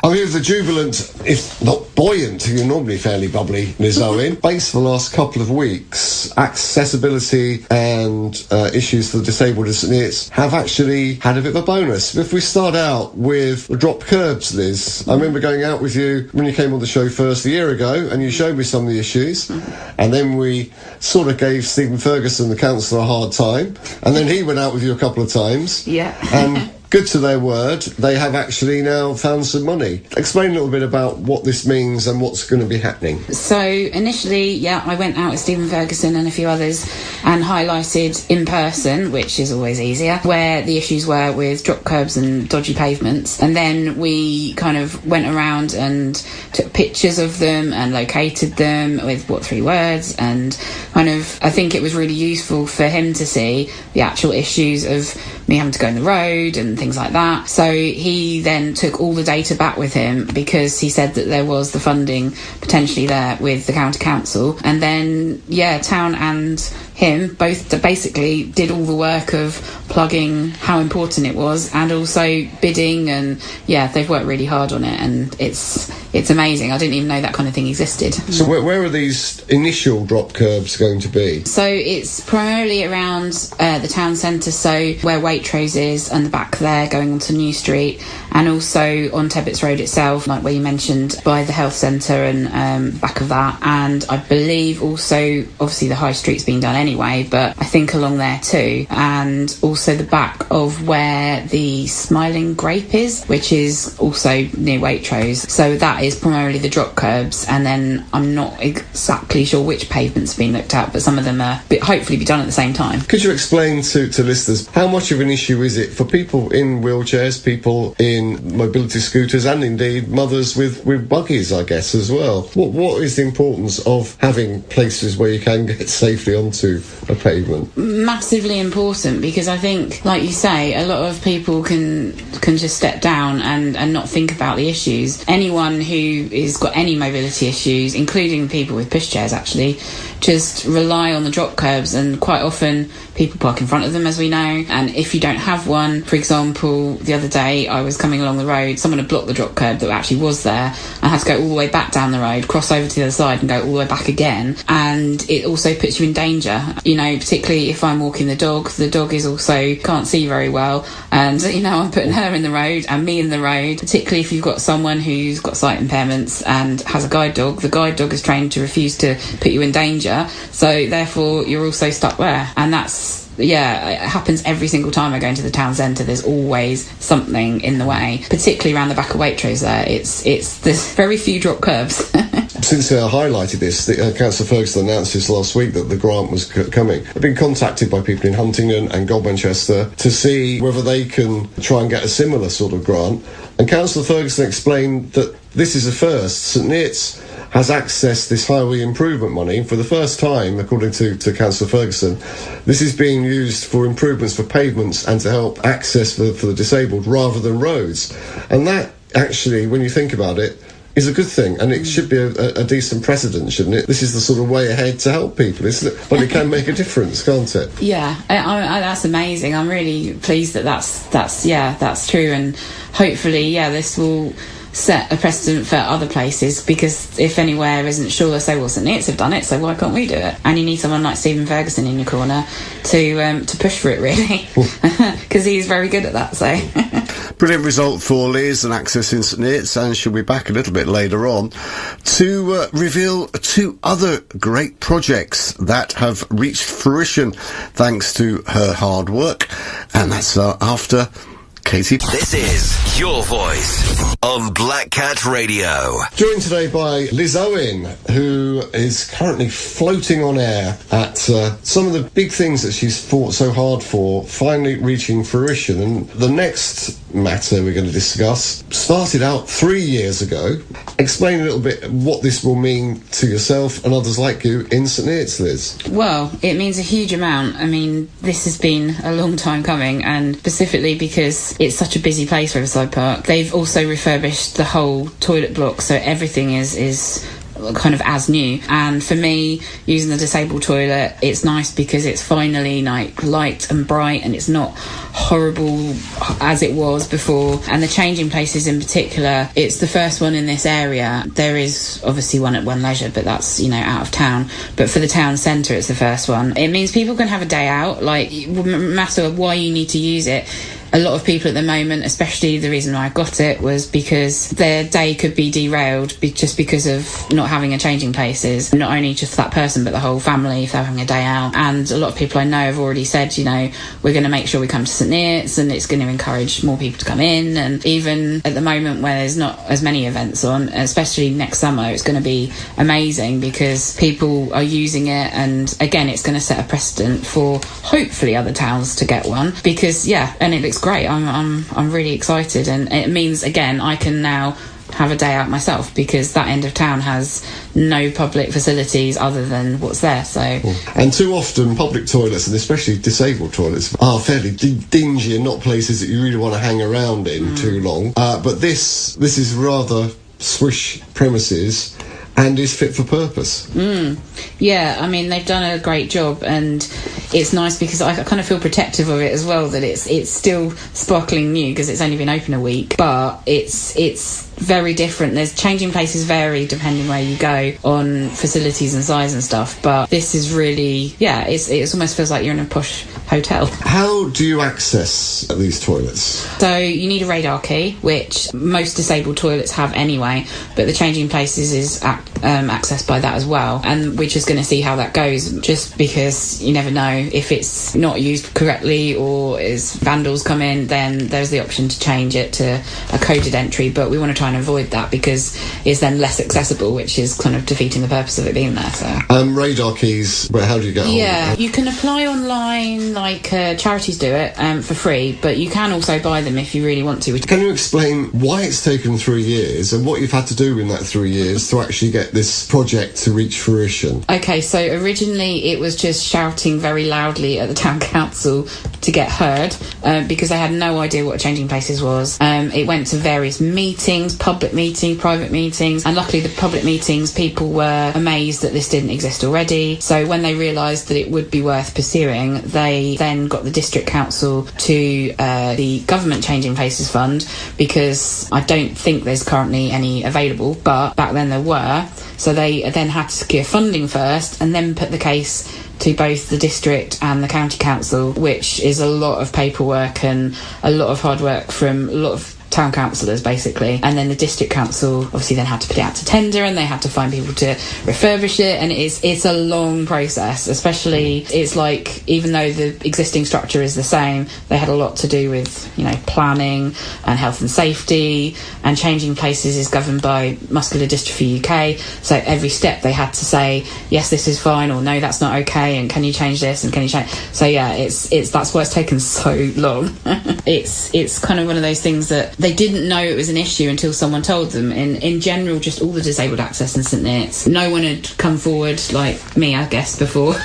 I'm here with the jubilant, if not buoyant, you're normally fairly bubbly, Liz Owen. Based for the last couple of weeks, accessibility and issues for the disabled in St Neots have actually had a bit of a bonus. If we start out with the drop curbs, Liz, I remember going out with you when you came on the show first a year ago, and you showed me some of the issues, and then we sort of gave Stephen Ferguson, the councillor, a hard time, and then he went out with you a couple of times. Yeah. And good to their word, they have actually now found some money. Explain a little bit about what this means and what's going to be happening. So initially, I went out with Stephen Ferguson and a few others and highlighted in person, which is always easier, where the issues were with drop curbs and dodgy pavements. And then we kind of went around and took pictures of them and located them with 3 words, and kind of, I think it was really useful for him to see the actual issues of me having to go on the road and things like that. So he then took all the data back with him, because he said that there was the funding potentially there with the county council. And then, town and him both basically did all the work of plugging how important it was, and also bidding, and they've worked really hard on it, and it's amazing. I didn't even know that kind of thing existed. So where are these initial drop curbs going to be? So it's primarily around the town centre, so where Waitrose is, and the back there going onto New Street, and also on Tebbets Road itself, like where you mentioned, by the health centre and back of that. And I believe also, obviously the high street's being done anyway, but I think along there too, and also the back of where the Smiling Grape is, which is also near Waitrose. So that is primarily the drop curbs, and then I'm not exactly sure which pavement's been looked at, but some of them are hopefully be done at the same time. Could you explain to listeners how much of an issue is it for people in wheelchairs, people in mobility scooters, and indeed mothers with buggies, I guess, as well? What is the importance of having places where you can get safely onto a pavement? Massively important, because I think, like you say, a lot of people can just step down and not think about the issues. Anyone who has got any mobility issues, including people with pushchairs actually, just rely on the drop curbs, and quite often people park in front of them, as we know. And if you don't have one, for example, the other day I was coming along the road, someone had blocked the drop curb that actually was there, and I had to go all the way back down the road, cross over to the other side and go all the way back again. And it also puts you in danger, particularly if I'm walking the dog. The dog is also can't see very well, and I'm putting her in the road and me in the road, particularly if you've got someone who's got sight impairments and has a guide dog. The guide dog is trained to refuse to put you in danger, so therefore you're also stuck there. And that's it happens every single time I go into the town centre. There's always something in the way, particularly around the back of Waitrose there. There's very few drop curbs. Since I highlighted this, Councillor Ferguson announced this last week that the grant was coming. I've been contacted by people in Huntingdon and Godmanchester to see whether they can try and get a similar sort of grant. And Councillor Ferguson explained that this is a first. St Neots has accessed this highway improvement money for the first time, according to Councillor Ferguson. This is being used for improvements for pavements and to help access for the disabled rather than roads. And that, actually, when you think about it, is a good thing, and it should be a decent precedent, shouldn't it? This is the sort of way ahead to help people, isn't it? But it can make a difference, can't it? Yeah, that's amazing. I'm really pleased that that's true, and hopefully, this will set a precedent for other places, because if anywhere isn't sure, they say, well, St Neots have done it, so why can't we do it? And you need someone like Stephen Ferguson in your corner to push for it, really, because he's very good at that. So brilliant result for Liz and Access in St Neots, and she'll be back a little bit later on to reveal 2 other great projects that have reached fruition thanks to her hard work, and that's after Katie. This is Your Voice on Black Cat Radio. Joined today by Liz Owen, who is currently floating on air at some of the big things that she's fought so hard for finally reaching fruition. And the next matter we're going to discuss started out 3 years ago. Explain a little bit what this will mean to yourself and others like you in St Neots, Liz. Well, it means a huge amount. I mean, this has been a long time coming, and specifically because it's such a busy place, Riverside Park. They've also refurbished the whole toilet block, so everything is kind of as new. And for me, using the disabled toilet, it's nice because it's finally like light and bright, and it's not horrible as it was before. And the changing places in particular, it's the first one in this area. There is obviously one at One Leisure, but that's, you know, out of town. But for the town centre, it's the first one. It means people can have a day out. Like, no matter why you need to use it, a lot of people at the moment, especially the reason why I got it, was because their day could be derailed just because of not having a changing places. Not only just that person, but the whole family if they're having a day out. And a lot of people I know have already said, you know, we're going to make sure we come to St Neots, and it's going to encourage more people to come in. And even at the moment where there's not as many events on, especially next summer, it's going to be amazing because people are using it. And again, it's going to set a precedent for hopefully other towns to get one, because and it looks great. I'm really excited, and it means again I can now have a day out myself, because that end of town has no public facilities other than what's there. So, and too often public toilets, and especially disabled toilets, are fairly dingy and not places that you really want to hang around in too long. But this is rather swish premises and is fit for purpose. Yeah, I mean, they've done a great job, and it's nice because I kind of feel protective of it as well, that it's still sparkling new because it's only been open a week, but it's very different. There's changing places vary depending where you go on facilities and size and stuff, but this is really, it almost feels like you're in a posh hotel. How do you access these toilets? So you need a radar key, which most disabled toilets have anyway, but the changing places is accessed by that as well, and we're just going to see how that goes, just because you never know if it's not used correctly or as vandals come in, then there's the option to change it to a coded entry, but we want to try and avoid that because it's then less accessible, which is kind of defeating the purpose of it being there. So radar keys, but how do you get hold of them? You can apply online, like charities do it for free, but you can also buy them if you really want to. Can you explain why it's taken 3 years and what you've had to do in that 3 years to actually get this project to reach fruition? Okay, so originally it was just shouting very loudly at the town council to get heard, because they had no idea what changing places was. It went to various meetings, public meetings, private meetings, and luckily the public meetings, people were amazed that this didn't exist already. So when they realised that it would be worth pursuing, they then got the district council to the government changing places fund, because I don't think there's currently any available, but back then there were. So they then had to secure funding first and then put the case to both the district and the county council, which is a lot of paperwork and a lot of hard work from a lot of town councillors basically. And then the district council obviously then had to put it out to tender, and they had to find people to refurbish it, and it's a long process. Especially, it's like, even though the existing structure is the same, they had a lot to do with, you know, planning and health and safety, and changing places is governed by Muscular Dystrophy UK, so every step they had to say, yes, this is fine, or no, that's not okay, and can you change this, and can you change. So yeah, it's that's why it's taken so long. it's kind of one of those things that they didn't know it was an issue until someone told them. In general, just all the disabled access in St Neots, no one had come forward, like me, I guess, before,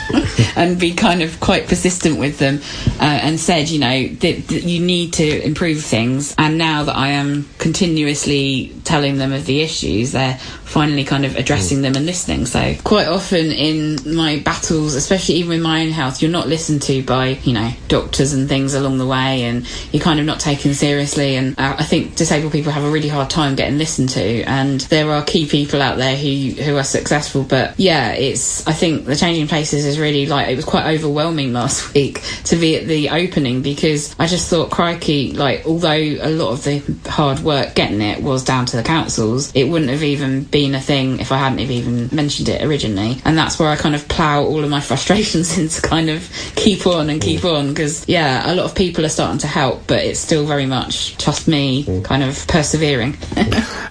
and be kind of quite persistent with them, and said, you know, that you need to improve things. And now that I am continuously telling them of the issues, they're finally kind of addressing them and listening. So quite often in my battles, especially even with my own health, you're not listened to by, you know, doctors and things along the way, and you're kind of not taken seriously. And I think disabled people have a really hard time getting listened to, and there are key people out there who are successful. But yeah, I think the changing places is really, like, it was quite overwhelming last week to be at the opening, because I just thought, crikey, like, although a lot of the hard work getting it was down to the councils, it wouldn't have even been a thing if I hadn't have even mentioned it originally. And that's where I kind of plough all of my frustrations into kind of keep on, because yeah, a lot of people are starting to help, but it's still very much just me kind of persevering.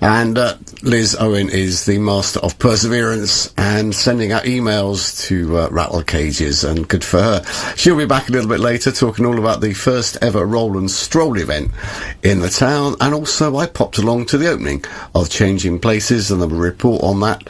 And Liz Owen is the master of perseverance and sending out emails to rattle cages, and good for her. She'll be back a little bit later talking all about the first ever Roll and Stroll event in the town, and also I popped along to the opening of Changing Places, and there will report on that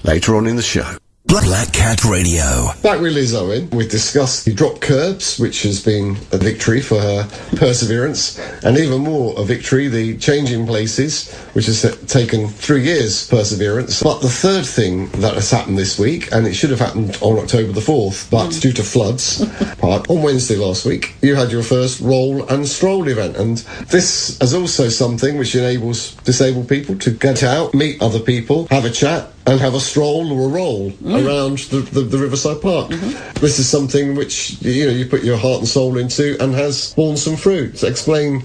later on in the show. Black Cat Radio. Back with Liz Owen, we discussed the drop kerbs, which has been a victory for her perseverance, and even more a victory, the changing places, which has taken 3 years perseverance. But the third thing that has happened this week, and it should have happened on October the 4th, but due to floods, on Wednesday last week, you had your first Roll and Stroll event, and this is also something which enables disabled people to get out, meet other people, have a chat, and have a stroll or a roll around the Riverside Park. This is something which you put your heart and soul into and has borne some fruit. So explain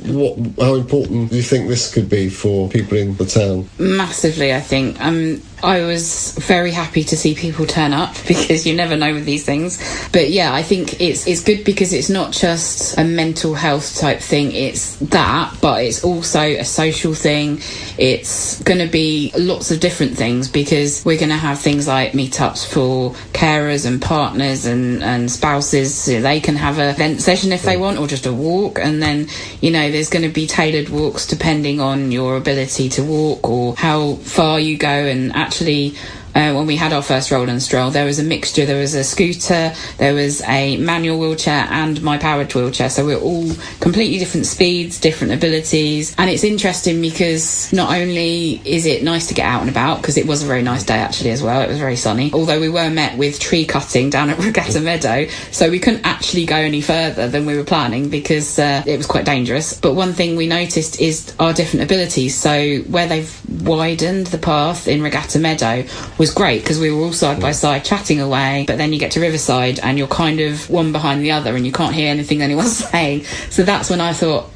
how important you think this could be for people in the town. Massively, I think. I was very happy to see people turn up because you never know with these things. But yeah, I think it's good because it's not just a mental health type thing. It's that, but it's also a social thing. It's going to be lots of different things because we're going to have things like meetups for carers and partners and spouses. So they can have a vent session if they want, or just a walk. And then, there's going to be tailored walks depending on your ability to walk or how far you go. And actually, when we had our first Roll and Stroll, there was a mixture. There was a scooter, there was a manual wheelchair and my powered wheelchair. So we're all completely different speeds, different abilities. And it's interesting because not only is it nice to get out and about, because it was a very nice day actually as well. It was very sunny. Although we were met with tree cutting down at Regatta Meadow. So we couldn't actually go any further than we were planning because it was quite dangerous. But one thing we noticed is our different abilities. So where they've widened the path in Regatta Meadow was great because we were all side by side chatting away, but then you get to Riverside and you're kind of one behind the other and you can't hear anything anyone's saying. So that's when I thought,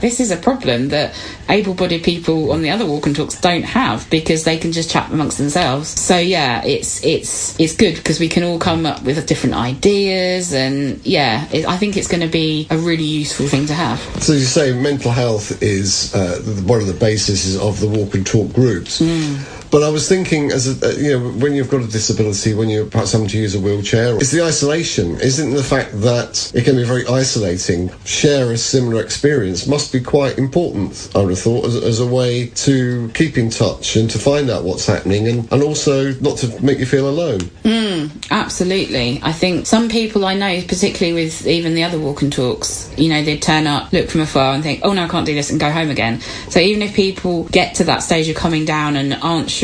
this is a problem that able-bodied people on the other walk and talks don't have because they can just chat amongst themselves. So yeah, it's good because we can all come up with different ideas, and I think it's going to be a really useful thing to have. So you say mental health is one of the bases of the walk and talk groups. But I was thinking, when you've got a disability, when you're perhaps having to use a wheelchair, it's the isolation. Isn't the fact that it can be very isolating? Share a similar experience must be quite important, I would have thought, as a way to keep in touch and to find out what's happening and also not to make you feel alone. Absolutely. I think some people I know, particularly with even the other walk and talks, they'd turn up, look from afar and think, oh no, I can't do this, and go home again. So even if people get to that stage of coming down and aren't sure,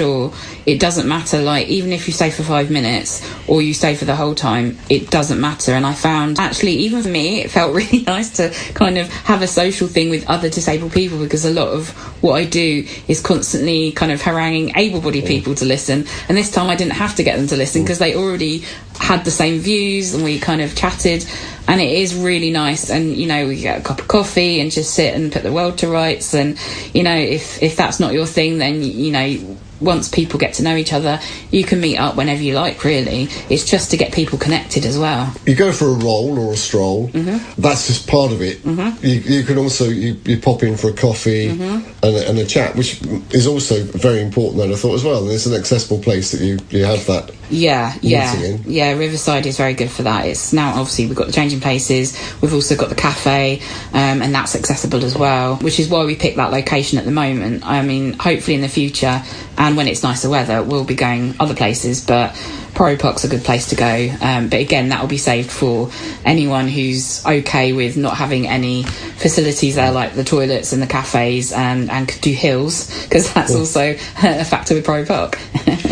it doesn't matter. Like, even if you stay for 5 minutes or you stay for the whole time, it doesn't matter. And I found, actually, even for me, it felt really nice to kind of have a social thing with other disabled people, because a lot of what I do is constantly kind of haranguing able-bodied people to listen. And this time I didn't have to get them to listen because they already had the same views and we kind of chatted. And it is really nice. And, we get a cup of coffee and just sit and put the world to rights. And, if that's not your thing, then, once people get to know each other, you can meet up whenever you like, really. It's just to get people connected as well. You go for a roll or a stroll, that's just part of it. You can also, you pop in for a coffee and a chat, which is also very important, I thought, as well. And it's an accessible place that you have that meeting in. Yeah, Riverside is very good for that. It's now, obviously, we've got the changing places, we've also got the cafe, and that's accessible as well, which is why we picked that location at the moment. I mean, hopefully in the future, and when it's nicer weather, we'll be going other places, but Priory Park's a good place to go. But again, that will be saved for anyone who's okay with not having any facilities there, like the toilets and the cafes, and could do hills, because that's also a factor with Priory Park.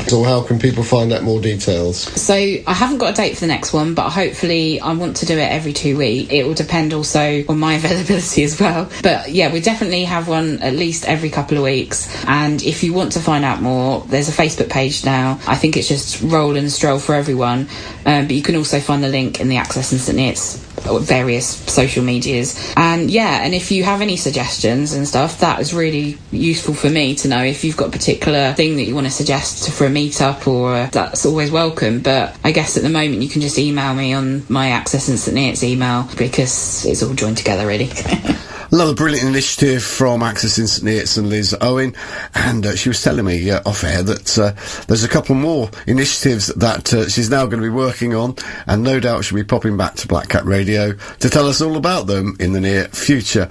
So how can people find out more details? So I haven't got a date for the next one, but hopefully I want to do it every 2 weeks. It will depend also on my availability as well. But yeah, we definitely have one at least every couple of weeks. And if you want to find out more, there's a Facebook page now. I think it's just Roll and Stroll for everyone. But you can also find the link in the Access and St Neots various social medias. And if you have any suggestions and stuff, that is really useful for me to know. If you've got a particular thing that you want to suggest for a meetup, or that's always welcome. But I guess at the moment you can just email me on my Access and St Neots email, because it's all joined together really. Another brilliant initiative from Access in St Neots and Liz Owen, and she was telling me off air that there's a couple more initiatives that she's now going to be working on, and no doubt she'll be popping back to Black Cat Radio to tell us all about them in the near future.